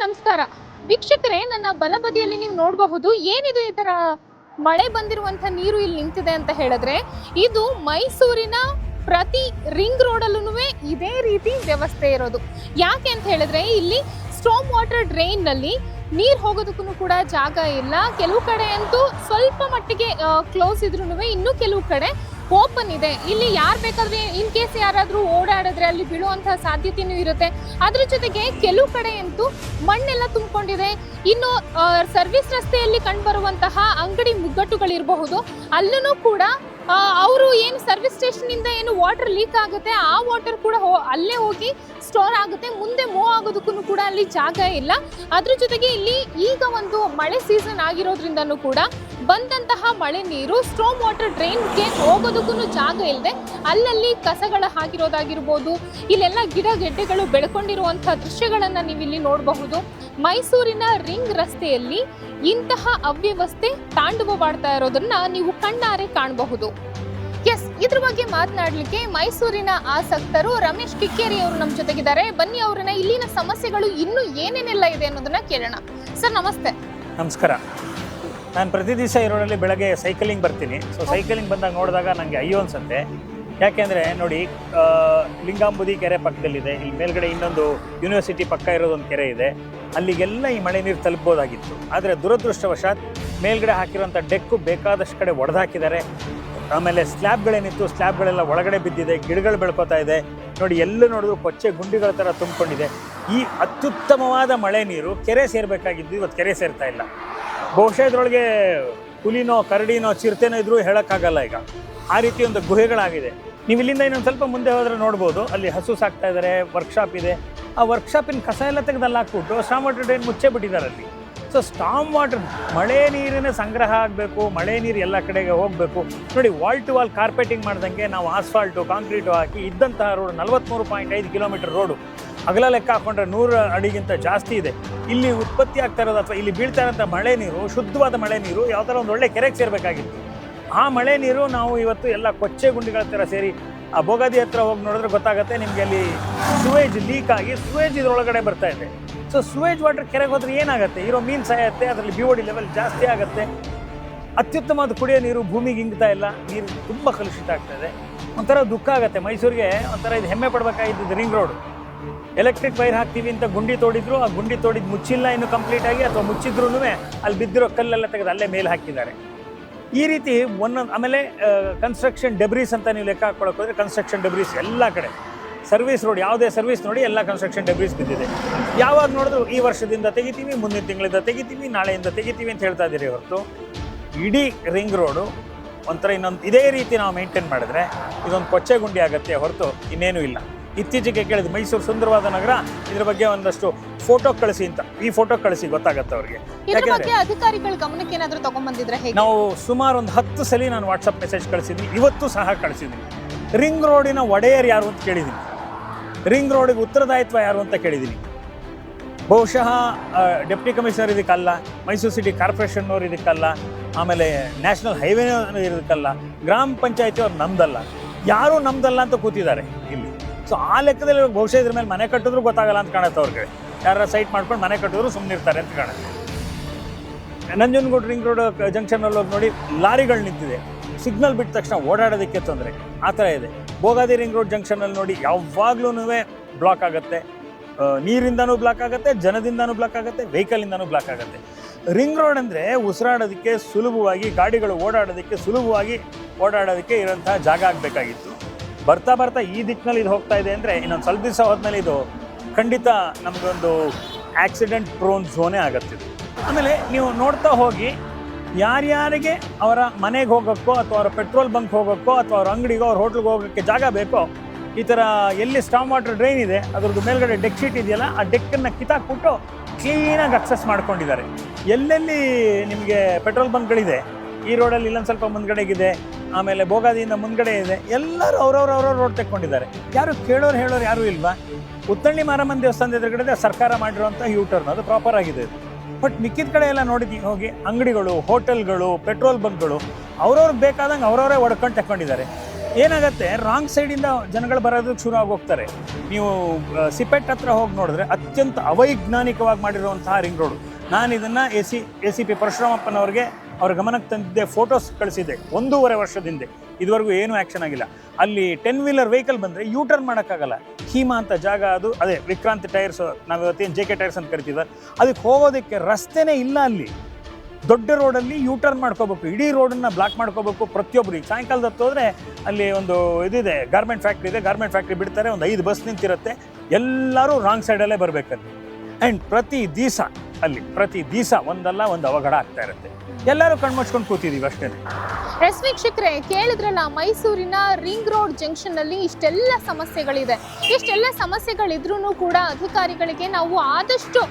ನಮಸ್ಕಾರ ವೀಕ್ಷಕರೇ, ನನ್ನ ಬಲಬದಿಯಲ್ಲಿ ನೀವು ನೋಡಬಹುದು ಏನಿದು ಈ ತರ ಮಳೆ ಬಂದಿರುವಂತ ನೀರು ಇಲ್ಲಿ ನಿಂತಿದೆ ಅಂತ ಹೇಳಿದ್ರೆ, ಇದು ಮೈಸೂರಿನ ಪ್ರತಿ ರಿಂಗ್ ರೋಡಲ್ಲೂ ಇದೇ ರೀತಿ ವ್ಯವಸ್ಥೆ ಇರೋದು. ಯಾಕೆ ಅಂತ ಹೇಳಿದ್ರೆ ಇಲ್ಲಿ ಸ್ಟಾರ್ಮ್ ವಾಟರ್ ಡ್ರೈನ್ ನಲ್ಲಿ ನೀರು ಹೋಗೋದಕ್ಕೂ ಕೂಡ ಜಾಗ ಇಲ್ಲ. ಕೆಲವು ಕಡೆ ಅಂತೂ ಸ್ವಲ್ಪ ಮಟ್ಟಿಗೆ ಕ್ಲೋಸ್ ಇದ್ರೂ ಇನ್ನೂ ಕೆಲವು ಕಡೆ ಓಪನ್ ಇದೆ. ಇಲ್ಲಿ ಯಾರು ಬೇಕಾದ್ರೆ ಇನ್ ಕೇಸ್ ಯಾರಾದರೂ ಓಡಾಡಿದ್ರೆ ಅಲ್ಲಿ ಬೀಳುವಂತಹ ಸಾಧ್ಯತೆಯೂ ಇರುತ್ತೆ. ಅದ್ರ ಜೊತೆಗೆ ಕೆಲವು ಕಡೆ ಅಂತೂ ಮಣ್ಣೆಲ್ಲ ತುಂಬಿಕೊಂಡಿದೆ. ಇನ್ನು ಸರ್ವಿಸ್ ರಸ್ತೆಯಲ್ಲಿ ಕಂಡುಬರುವಂತಹ ಅಂಗಡಿ ಮುಗ್ಗಟ್ಟುಗಳಿರಬಹುದು, ಅಲ್ಲೂ ಕೂಡ ಅವರು ಏನು ಸರ್ವಿಸ್ ಸ್ಟೇಷನ್ ಇಂದ ಏನು ವಾಟರ್ ಲೀಕ್ ಆಗುತ್ತೆ, ಆ ವಾಟರ್ ಕೂಡ ಅಲ್ಲೇ ಹೋಗಿ ಸ್ಟೋರ್ ಆಗುತ್ತೆ. ಮುಂದೆ ಮೂವ್ ಆಗೋದಕ್ಕೂ ಕೂಡ ಅಲ್ಲಿ ಜಾಗ ಇಲ್ಲ. ಅದ್ರ ಜೊತೆಗೆ ಇಲ್ಲಿ ಈಗ ಒಂದು ಮಳೆ ಸೀಸನ್ ಆಗಿರೋದ್ರಿಂದನೂ ಕೂಡ ಬಂದಂತಹ ಮಳೆ ನೀರು ಸ್ಟಾರ್ಮ್ ವಾಟರ್ ಡ್ರೈನ್ಗೆ ಹೋಗೋದಕ್ಕೂ ಜಾಗ ಇಲ್ಲದೆ ಅಲ್ಲಲ್ಲಿ ಕಸಗಳ ಹಾಕಿರೋದಾಗಿರ್ಬೋದು, ಇಲ್ಲೆಲ್ಲ ಗಿಡ ಗೆಡ್ಡೆಗಳು ಬೆಳ್ಕೊಂಡಿರುವಂತಹ ದೃಶ್ಯಗಳನ್ನು ನೀವು ಇಲ್ಲಿ ನೋಡಬಹುದು. ಮೈಸೂರಿನ ರಿಂಗ್ ರಸ್ತೆಯಲ್ಲಿ ಇಂತಹ ಅವ್ಯವಸ್ಥೆ ತಾಂಡವವಾಡ್ತಾ ಇರೋದನ್ನ ನೀವು ಕಣ್ಣಾರೆ ಕಾಣಬಹುದು. ಎಸ್, ಇದ್ರ ಬಗ್ಗೆ ಮಾತನಾಡಲಿಕ್ಕೆ ಮೈಸೂರಿನ ಆಸಕ್ತರು ರಮೇಶ್ ಕಿಕ್ಕೇರಿ ಅವರು ನಮ್ಮ ಜೊತೆಗಿದ್ದಾರೆ. ಬನ್ನಿ ಅವರನ್ನ ಇಲ್ಲಿನ ಸಮಸ್ಯೆಗಳು ಇನ್ನೂ ಏನೇನೆಲ್ಲ ಇದೆ ಅನ್ನೋದನ್ನ ಕೇಳೋಣ. ಸರ್ ನಮಸ್ತೆ. ನಮಸ್ಕಾರ. ನಾನು ಪ್ರತಿ ದಿವಸ ಈ ರೋಡಲ್ಲಿ ಬೆಳಗ್ಗೆ ಸೈಕಲಿಂಗ್ ಬರ್ತೀನಿ. ಸೊ ಸೈಕಲಿಂಗ್ ಬಂದಾಗ ನೋಡಿದಾಗ ನನಗೆ ಅಯ್ಯೋ ಅನ್ಸುತ್ತೆ. ಯಾಕೆಂದರೆ ನೋಡಿ, ಲಿಂಗಾಂಬುದಿ ಕೆರೆ ಪಕ್ಕದಲ್ಲಿದೆ, ಇಲ್ಲಿ ಮೇಲ್ಗಡೆ ಇನ್ನೊಂದು ಯೂನಿವರ್ಸಿಟಿ ಪಕ್ಕ ಇರೋದೊಂದು ಕೆರೆ ಇದೆ, ಅಲ್ಲಿಗೆಲ್ಲ ಈ ಮಳೆ ನೀರು ತಲುಪಬಹುದಾಗಿತ್ತು. ಆದರೆ ದುರದೃಷ್ಟವಶಾತ್ ಮೇಲ್ಗಡೆ ಹಾಕಿರೋಂಥ ಡೆಕ್ಕು ಬೇಕಾದಷ್ಟು ಕಡೆ ಒಡೆದಾಕಿದ್ದಾರೆ. ಆಮೇಲೆ ಸ್ಲ್ಯಾಬ್ಗಳೇನಿತ್ತು, ಸ್ಲ್ಯಾಬ್ಗಳೆಲ್ಲ ಒಳಗಡೆ ಬಿದ್ದಿದೆ, ಗಿಡಗಳು ಬೆಳ್ಕೋತಾ ಇದೆ. ನೋಡಿ, ಎಲ್ಲ ನೋಡಿದ್ರು ಕೊಚ್ಚೆ ಗುಂಡಿಗಳ ಥರ ತುಂಬಿಕೊಂಡಿದೆ. ಈ ಅತ್ಯುತ್ತಮವಾದ ಮಳೆ ನೀರು ಕೆರೆ ಸೇರಬೇಕಾಗಿದ್ದು ಇವತ್ತು ಕೆರೆ ಸೇರ್ತಾ ಇಲ್ಲ. ಬಹುಶಃ ಇದರೊಳಗೆ ಹುಲಿನೋ ಕರಡಿನೋ ಚಿರತೆನೋ ಇದ್ರೂ ಹೇಳೋಕ್ಕಾಗಲ್ಲ. ಈಗ ಆ ರೀತಿ ಒಂದು ಗುಹೆಗಳಾಗಿದೆ. ನೀವು ಇಲ್ಲಿಂದ ಇನ್ನೊಂದು ಸ್ವಲ್ಪ ಮುಂದೆ ಹೋದರೆ ನೋಡ್ಬೋದು, ಅಲ್ಲಿ ಹಸು ಸಾಕ್ತಾ ಇದ್ದಾರೆ, ವರ್ಕ್ಶಾಪ್ ಇದೆ. ಆ ವರ್ಕ್ಶಾಪಿನ ಕಸ ಎಲ್ಲ ತೆಗೆದಲ್ಲಿ ಹಾಕ್ಬಿಟ್ಟು ಸ್ಟಾರ್ಮ್ ವಾಟರ್ ಡ್ರೈನ್ ಮುಚ್ಚೇ ಬಿಟ್ಟಿದ್ದಾರೆ ಅಲ್ಲಿ. ಸೊ ಸ್ಟಾರ್ಮ್ ವಾಟರ್, ಮಳೆ ನೀರಿನ ಸಂಗ್ರಹ ಆಗಬೇಕು, ಮಳೆ ನೀರು ಎಲ್ಲ ಕಡೆಗೆ ಹೋಗಬೇಕು. ನೋಡಿ, ವಾಲ್ ಟು ವಾಲ್ ಕಾರ್ಪೆಟಿಂಗ್ ಮಾಡ್ದಂಗೆ ನಾವು ಆಸ್ಫಾಲ್ಟು ಕಾಂಕ್ರೀಟು ಹಾಕಿ ಇದ್ದಂತಹ ರೋಡ್ 43.5 ಕಿಲೋಮೀಟರ್ ರೋಡು ಅಗಲ ಲೆಕ್ಕ ಹಾಕೊಂಡ್ರೆ 100 ಅಡಿಗಿಂತ ಜಾಸ್ತಿ ಇದೆ. ಇಲ್ಲಿ ಉತ್ಪತ್ತಿ ಆಗ್ತಾ ಇರೋದು ಅಥವಾ ಇಲ್ಲಿ ಬೀಳ್ತಾ ಇರೋಂಥ ಮಳೆ ನೀರು, ಶುದ್ಧವಾದ ಮಳೆ ನೀರು ಯಾವ ಥರ ಒಂದು ಒಳ್ಳೆ ಕೆರೆಗೆ ಸೇರಬೇಕಾಗಿತ್ತು. ಆ ಮಳೆ ನೀರು ನಾವು ಇವತ್ತು ಎಲ್ಲ ಕೊಚ್ಚೆ ಗುಂಡಿಗಳ ಥರ ಸೇರಿ ಆ ಬೋಗಾದಿ ಹತ್ರ ಹೋಗಿ ನೋಡಿದ್ರೆ ಗೊತ್ತಾಗುತ್ತೆ ನಿಮಗೆ, ಅಲ್ಲಿ ಸುವೇಜ್ ಲೀಕ್ ಆಗಿ ಸುವೇಜ್ ಇದರೊಳಗಡೆ ಬರ್ತಾ ಇದೆ. ಸೊ ಸುವೇಜ್ ವಾಟರ್ ಕೆರೆಗೆ ಹೋದ್ರೆ ಏನಾಗುತ್ತೆ? ಇರೋ ಮೀನು ಸಾಯುತ್ತೆ, ಅದರಲ್ಲಿ BOD ಲೆವೆಲ್ ಜಾಸ್ತಿ ಆಗುತ್ತೆ. ಅತ್ಯುತ್ತಮವಾದ ಕುಡಿಯೋ ನೀರು ಭೂಮಿಗೆ ಇಂಗ್ತಾ ಇಲ್ಲ, ನೀರು ತುಂಬ ಕಲುಷಿತ ಆಗ್ತಾ ಇದೆ. ಒಂಥರ ದುಃಖ ಆಗುತ್ತೆ. ಮೈಸೂರಿಗೆ ಒಂಥರ ಇದು ಹೆಮ್ಮೆ ಪಡಬೇಕಾಗಿದ್ದು ರಿಂಗ್ ರೋಡು. ಎಲೆಕ್ಟ್ರಿಕ್ ವೈರ್ ಹಾಕ್ತೀವಿ ಅಂತ ಗುಂಡಿ ತೋಡಿದ್ರು, ಆ ಗುಂಡಿ ತೋಡಿದ್ದು ಮುಚ್ಚಿಲ್ಲ ಇನ್ನು ಕಂಪ್ಲೀಟಾಗಿ, ಅಥವಾ ಮುಚ್ಚಿದ್ರೂ ಅಲ್ಲಿ ಬಿದ್ದಿರೋ ಕಲ್ಲೆಲ್ಲ ತೆಗೆದು ಅಲ್ಲೇ ಮೇಲೆ ಹಾಕಿದ್ದಾರೆ. ಈ ರೀತಿ ಒಂದೊಂದು. ಆಮೇಲೆ ಕನ್ಸ್ಟ್ರಕ್ಷನ್ ಡೆಬ್ರೀಸ್ ಅಂತ ನೀವು ಲೆಕ್ಕ ಹಾಕ್ಕೊಳಕ್ಕೆ ಹೋದರೆ ಕನ್ಸ್ಟ್ರಕ್ಷನ್ ಡೆಬ್ರೀಸ್ ಎಲ್ಲ ಕಡೆ. ಸರ್ವಿಸ್ ರೋಡ್, ಯಾವುದೇ ಸರ್ವಿಸ್ ನೋಡಿ ಎಲ್ಲ ಕನ್ಸ್ಟ್ರಕ್ಷನ್ ಡೆಬ್ರೀಸ್ ಬಿದ್ದಿದೆ. ಯಾವಾಗ ನೋಡಿದ್ರು ಈ ವರ್ಷದಿಂದ ತೆಗಿತೀವಿ, ಮುಂದಿನ ತಿಂಗಳಿಂದ ತೆಗಿತೀವಿ, ನಾಳೆಯಿಂದ ತೆಗಿತೀವಿ ಅಂತ ಹೇಳ್ತಾ ಇದ್ದೀರಿ ಹೊರತು ಇಡೀ ರಿಂಗ್ ರೋಡು ಒಂಥರ ಇನ್ನೊಂದು ಇದೇ ರೀತಿ ನಾವು ಮೇಂಟೈನ್ ಮಾಡಿದ್ರೆ ಇದೊಂದು ಕೊಚ್ಚೆ ಗುಂಡಿ ಆಗುತ್ತೆ ಹೊರತು ಇನ್ನೇನೂ ಇಲ್ಲ. ಇತ್ತೀಚೆಗೆ ಕೇಳಿದ್ರು ಮೈಸೂರು ಸುಂದರವಾದ ನಗರ, ಇದ್ರ ಬಗ್ಗೆ ಒಂದಷ್ಟು ಫೋಟೋ ಕಳಿಸಿ ಅಂತ. ಈ ಫೋಟೋ ಕಳಿಸಿ, ಗೊತ್ತಾಗುತ್ತೆ ಅವ್ರಿಗೆ. ಯಾಕಂದ್ರೆ ಅಧಿಕಾರಿಗಳ ಗಮನಕ್ಕೆ ಏನಾದರೂ ತಗೊಂಡ್ಬಂದಿದ್ರೆ ಹೇಗೆ? ನಾವು ಸುಮಾರು ಒಂದು 10 ಸಲ ನಾನು ವಾಟ್ಸಪ್ ಮೆಸೇಜ್ ಕಳಿಸಿದ್ವಿ, ಇವತ್ತು ಸಹ ಕಳಿಸಿದ್ದೀನಿ. ರಿಂಗ್ ರೋಡಿನ ಒಡೆಯರ್ ಯಾರು ಅಂತ ಕೇಳಿದ್ದೀನಿ, ರಿಂಗ್ ರೋಡಿಗೆ ಉತ್ತರದಾಯಿತ್ವ ಯಾರು ಅಂತ ಕೇಳಿದ್ದೀನಿ. ಬಹುಶಃ ಡೆಪ್ಟಿ ಕಮಿಷನರ್ ಇದಕ್ಕಲ್ಲ, ಮೈಸೂರು ಸಿಟಿ ಕಾರ್ಪೊರೇಷನ್ನವ್ರು ಇದಕ್ಕಲ್ಲ, ಆಮೇಲೆ ನ್ಯಾಷನಲ್ ಹೈವೇನವ್ರು ಇದಕ್ಕಲ್ಲ, ಗ್ರಾಮ ಪಂಚಾಯತಿ ಅವ್ರು ನಮ್ದಲ್ಲ, ಯಾರೂ ನಮ್ದಲ್ಲ ಅಂತ ಕೂತಿದ್ದಾರೆ ಇಲ್ಲಿ. ಸೊ ಆ ಲೆಕ್ಕದಲ್ಲಿ ಬಹುಶಃ ಇದ್ರ ಮೇಲೆ ಮನೆ ಕಟ್ಟಿದ್ರು ಗೊತ್ತಾಗಲ್ಲ ಅಂತ ಕಾಣುತ್ತೆ ಅವ್ರಿಗೆ. ಯಾರು ಸೈಟ್ ಮಾಡ್ಕೊಂಡು ಮನೆ ಕಟ್ಟಿದ್ರು ಸುಮ್ಮನೆ ಇರ್ತಾರೆ ಅಂತ ಕಾಣುತ್ತೆ. ನಂಜನಗೂಡು ರಿಂಗ್ ರೋಡ್ ಜಂಕ್ಷನಲ್ಲಿ ಹೋಗಿ ನೋಡಿ, ಲಾರಿಗಳು ನಿಂತಿದೆ, ಸಿಗ್ನಲ್ ಬಿಟ್ಟ ತಕ್ಷಣ ಓಡಾಡೋದಕ್ಕೆ ತೊಂದರೆ, ಆ ಥರ ಇದೆ. ಬೋಗಾದಿ ರಿಂಗ್ ರೋಡ್ ಜಂಕ್ಷನಲ್ಲಿ ನೋಡಿ, ಯಾವಾಗ್ಲೂ ಬ್ಲಾಕ್ ಆಗುತ್ತೆ, ನೀರಿಂದನೂ ಬ್ಲಾಕ್ ಆಗುತ್ತೆ, ಜನದಿಂದನೂ ಬ್ಲಾಕ್ ಆಗುತ್ತೆ, ವೆಹಿಕಲಿಂದನೂ ಬ್ಲಾಕ್ ಆಗುತ್ತೆ. ರಿಂಗ್ ರೋಡ್ ಅಂದರೆ ಉಸಿರಾಡೋದಕ್ಕೆ ಸುಲಭವಾಗಿ, ಗಾಡಿಗಳು ಓಡಾಡೋದಕ್ಕೆ ಸುಲಭವಾಗಿ ಓಡಾಡೋದಕ್ಕೆ ಇರೋಂತಹ ಜಾಗ ಆಗಬೇಕಾಗಿತ್ತು. ಬರ್ತಾ ಬರ್ತಾ ಈ ದಿಕ್ಕಿನಲ್ಲಿ ಇದು ಹೋಗ್ತಾ ಇದೆ ಅಂದರೆ ಇನ್ನೊಂದು ಸ್ವಲ್ಪ ದಿವಸ ಹೋದ್ಮೇಲೆ ಇದು ಖಂಡಿತ ನಮಗೊಂದು ಆಕ್ಸಿಡೆಂಟ್ ಪ್ರೋನ್ ಝೋನೇ ಆಗುತ್ತೆ. ಆಮೇಲೆ ನೀವು ನೋಡ್ತಾ ಹೋಗಿ, ಯಾರ್ಯಾರಿಗೆ ಅವರ ಮನೆಗೆ ಹೋಗೋಕ್ಕೋ ಅಥವಾ ಅವರ ಪೆಟ್ರೋಲ್ ಬಂಕ್ ಹೋಗೋಕ್ಕೋ ಅಥವಾ ಅವ್ರ ಅಂಗಡಿಗೋ ಅವ್ರ ಹೋಟ್ಲಿಗೆ ಹೋಗೋಕ್ಕೆ ಜಾಗ ಬೇಕೋ, ಈ ಥರ ಎಲ್ಲಿ ಸ್ಟಾರ್ಮ್ ವಾಟರ್ ಡ್ರೈನ್ ಇದೆ ಅದ್ರದ್ದು ಮೇಲ್ಗಡೆ ಡೆಕ್ ಶೀಟ್ ಇದೆಯಲ್ಲ, ಆ ಡೆಕ್ಕನ್ನು ಕಿತ್ತಾಕ್ಬಿಟ್ಟು ಕ್ಲೀನಾಗಿ ಅಕ್ಸೆಸ್ ಮಾಡ್ಕೊಂಡಿದ್ದಾರೆ. ಎಲ್ಲೆಲ್ಲಿ ನಿಮಗೆ ಪೆಟ್ರೋಲ್ ಬಂಕ್ಗಳಿದೆ, ಈ ರೋಡಲ್ಲಿ ಇಲ್ಲೊಂದು ಸ್ವಲ್ಪ ಮುಂದ್ಗಡೆಗಿದೆ, ಆಮೇಲೆ ಬೋಗಾದಿಯಿಂದ ಮುಂದ್ಗಡೆ ಇದೆ, ಎಲ್ಲರೂ ಅವ್ರವ್ರ ರೋಡ್ ತೆಕ್ಕೊಂಡಿದ್ದಾರೆ. ಯಾರು ಕೇಳೋರು ಹೇಳೋರು ಯಾರೂ ಇಲ್ವಾ? ಉತ್ತಳ್ಳಿ ಮಾರಮ್ಮನ ದೇವಸ್ಥಾನದ ಎದುರುಗಡೆ ಸರ್ಕಾರ ಮಾಡಿರುವಂಥ ಯೂಟರ್ನ್, ಅದು ಪ್ರಾಪರ್ ಆಗಿದೆ. ಬಟ್ ಮಿಕ್ಕಿದ ಕಡೆ ಎಲ್ಲ ನೋಡಿದ್ವಿ ಹೋಗಿ, ಅಂಗಡಿಗಳು, ಹೋಟೆಲ್ಗಳು, ಪೆಟ್ರೋಲ್ ಬಂಕ್ಗಳು ಅವ್ರವ್ರಿಗೆ ಬೇಕಾದಂಗೆ ಅವ್ರವರೇ ಹೊಡ್ಕೊಂಡು ತಗೊಂಡಿದ್ದಾರೆ. ಏನಾಗುತ್ತೆ, ರಾಂಗ್ ಸೈಡಿಂದ ಜನಗಳು ಬರೋದಕ್ಕೆ ಶುರು ಆಗೋಗ್ತಾರೆ. ನೀವು ಸಿಪೆಟ್ ಹತ್ರ ಹೋಗಿ ನೋಡಿದ್ರೆ ಅತ್ಯಂತ ಅವೈಜ್ಞಾನಿಕವಾಗಿ ಮಾಡಿರುವಂತಹ ರಿಂಗ್ ರೋಡು. ನಾನು ಇದನ್ನು ಎ ಸಿ ಪಿ ಪರಶುರಾಮಪ್ಪನವ್ರಿಗೆ ಅವ್ರ ಗಮನಕ್ಕೆ ತಂದಿದ್ದೆ, ಫೋಟೋಸ್ ಕಳಿಸಿದ್ದೆ 1.5 ವರ್ಷದಿಂದ. ಇದುವರೆಗೂ ಏನೂ ಆ್ಯಕ್ಷನ್ ಆಗಿಲ್ಲ. ಅಲ್ಲಿ 10 ವೀಲರ್ ವೆಹಿಕಲ್ ಬಂದರೆ ಯೂ ಟರ್ನ್ ಮಾಡೋಕ್ಕಾಗಲ್ಲ. ಖೀಮಾ ಅಂತ ಜಾಗ ಅದು, ಅದೇ ವಿಕ್ರಾಂತ್ ಟೈರ್ಸ್, ನಾವು ಇವತ್ತೇನು JK ಟೈರ್ಸ್ ಅಂತ ಕರಿತೀವಿ, ಅದಕ್ಕೆ ಹೋಗೋದಕ್ಕೆ ರಸ್ತೆನೇ ಇಲ್ಲ. ಅಲ್ಲಿ ದೊಡ್ಡ ರೋಡಲ್ಲಿ ಯೂ ಟರ್ನ್ ಮಾಡ್ಕೋಬೇಕು, ಇಡೀ ರೋಡನ್ನು ಬ್ಲಾಕ್ ಮಾಡ್ಕೋಬೇಕು ಪ್ರತಿಯೊಬ್ಬರು. ಈಗ ಸಾಯಂಕಾಲದ ಹೊತ್ತು ಹೋದರೆ ಅಲ್ಲಿ ಒಂದು ಇದಿದೆ, ಗಾರ್ಮೆಂಟ್ ಫ್ಯಾಕ್ಟ್ರಿ ಇದೆ, ಗಾರ್ಮೆಂಟ್ ಫ್ಯಾಕ್ಟ್ರಿ ಬಿಡ್ತಾರೆ, ಒಂದು 5 ಬಸ್ ನಿಂತಿರುತ್ತೆ, ಎಲ್ಲರೂ ರಾಂಗ್ ಸೈಡಲ್ಲೇ ಬರಬೇಕಲ್ಲಿ. ಆ್ಯಂಡ್ ಪ್ರತಿ ದಿವಸ ಒಂದಲ್ಲ ಒಂದು ಅವಘಡ ಆಗ್ತಾ ಇರುತ್ತೆ. ಎಲ್ಲರೂ ಕಣ್ಮುಚ್ಕೊಂಡು ಕೂತಿದ್ದೀವಿ ಅಷ್ಟೇ. ಎಸ್ ವೀಕ್ಷಕರೇ, ಕೇಳಿದ್ರಲ್ಲ, ಮೈಸೂರಿನ ರಿಂಗ್ ರೋಡ್ ಜಂಕ್ಷನ್ನಲ್ಲಿ ಇಷ್ಟೆಲ್ಲ ಸಮಸ್ಯೆಗಳಿದೆ. ಇಷ್ಟೆಲ್ಲ ಸಮಸ್ಯೆಗಳಿದ್ರೂ ಕೂಡ ಅಧಿಕಾರಿಗಳಿಗೆ ನಾವು ಆದಷ್ಟು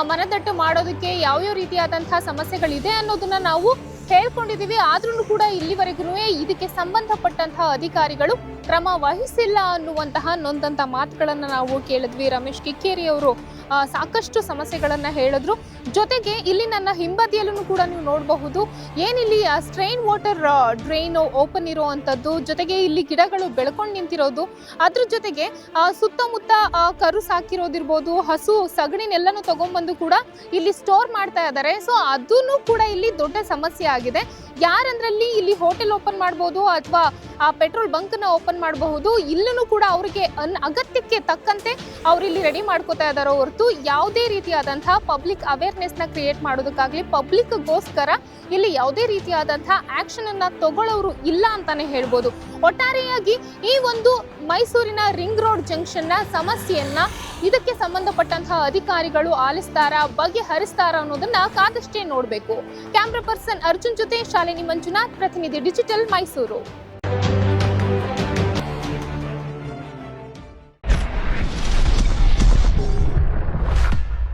ಮನದಟ್ಟು ಮಾಡೋದಕ್ಕೆ ಯಾವ್ಯಾವ ರೀತಿಯಾದಂತಹ ಸಮಸ್ಯೆಗಳಿದೆ ಅನ್ನೋದನ್ನ ನಾವು ಹೇಳ್ಕೊಂಡಿದ್ದೀವಿ. ಆದ್ರೂ ಕೂಡ ಇಲ್ಲಿವರೆಗೂ ಇದಕ್ಕೆ ಸಂಬಂಧಪಟ್ಟಂತಹ ಅಧಿಕಾರಿಗಳು ಕ್ರಮ ವಹಿಸಿಲ್ಲ ಅನ್ನುವಂತಹ ನೊಂದಂಥ ಮಾತುಗಳನ್ನು ನಾವು ಕೇಳಿದ್ವಿ. ರಮೇಶ್ ಕಿಕ್ಕೇರಿ ಅವರು ಸಾಕಷ್ಟು ಸಮಸ್ಯೆಗಳನ್ನು ಹೇಳಿದ್ರು. ಜೊತೆಗೆ ಇಲ್ಲಿ ನನ್ನ ಹಿಂಬದಿಯಲ್ಲೂ ಕೂಡ ನೀವು ನೋಡಬಹುದು, ಏನಿಲ್ಲಿ ಸ್ಟ್ರೈನ್ ವಾಟರ್ ಡ್ರೈನ್ ಓಪನ್ ಇರುವಂಥದ್ದು, ಜೊತೆಗೆ ಇಲ್ಲಿ ಗಿಡಗಳು ಬೆಳ್ಕೊಂಡು ನಿಂತಿರೋದು, ಅದ್ರ ಜೊತೆಗೆ ಸುತ್ತಮುತ್ತ ಕರು ಸಾಕಿರೋದಿರ್ಬೋದು, ಹಸು ಸಗಣಿನೆಲ್ಲನೂ ತಗೊಂಡ್ಬಂದು ಕೂಡ ಇಲ್ಲಿ ಸ್ಟೋರ್ ಮಾಡ್ತಾ ಇದ್ದಾರೆ. ಸೊ ಅದೂ ಕೂಡ ಇಲ್ಲಿ ದೊಡ್ಡ ಸಮಸ್ಯೆ ಆಗಿದೆ. ಯಾರಂದ್ರಲ್ಲಿ ಇಲ್ಲಿ ಹೋಟೆಲ್ ಓಪನ್ ಮಾಡ್ಬೋದು ಅಥವಾ ಆ ಪೆಟ್ರೋಲ್ ಬಂಕ್ನ ಓಪನ್ ಮಾಡಬಹುದು, ಇಲ್ಲೂ ಕೂಡ ಅವರಿಗೆ ಅಗತ್ಯಕ್ಕೆ ತಕ್ಕಂತೆ ಅವ್ರು ಇಲ್ಲಿ ರೆಡಿ ಮಾಡ್ಕೋತಾ ಇದ್ದಾರೋ ಹೊರತು ಯಾವುದೇ ರೀತಿಯಾದಂತಹ ಪಬ್ಲಿಕ್ ಅವೇರ್ನೆಸ್ನ ಕ್ರಿಯೇಟ್ ಮಾಡೋದಕ್ಕಾಗಲಿ ಪಬ್ಲಿಕ್ಗೋಸ್ಕರ ಇಲ್ಲಿ ಯಾವುದೇ ರೀತಿಯಾದಂತಹ ಆಕ್ಷನ್ ಅನ್ನ ತಗೊಳ್ಳೋರು ಇಲ್ಲ ಅಂತಾನೆ ಹೇಳ್ಬೋದು. ಒಟ್ಟಾರೆಯಾಗಿ ಈ ಒಂದು ಮೈಸೂರಿನ ರಿಂಗ್ ರೋಡ್ ಜಂಕ್ಷನ್ನ ಸಮಸ್ಯೆಯನ್ನ ಇದಕ್ಕೆ ಸಂಬಂಧಪಟ್ಟಂತಹ ಅಧಿಕಾರಿಗಳು ಆಲಿಸ್ತಾರ, ಬಗೆಹರಿಸ್ತಾರ ಅನ್ನೋದನ್ನ ಕಾದಷ್ಟೇ ನೋಡಬೇಕು. ಕ್ಯಾಮ್ರಾ ಪರ್ಸನ್ ಅರ್ಜುನ್ ಜೊತೆ ಶಾಲಿನಿ ಮಂಜುನಾಥ್, ಪ್ರತಿನಿಧಿ ಡಿಜಿಟಲ್ ಮೈಸೂರು.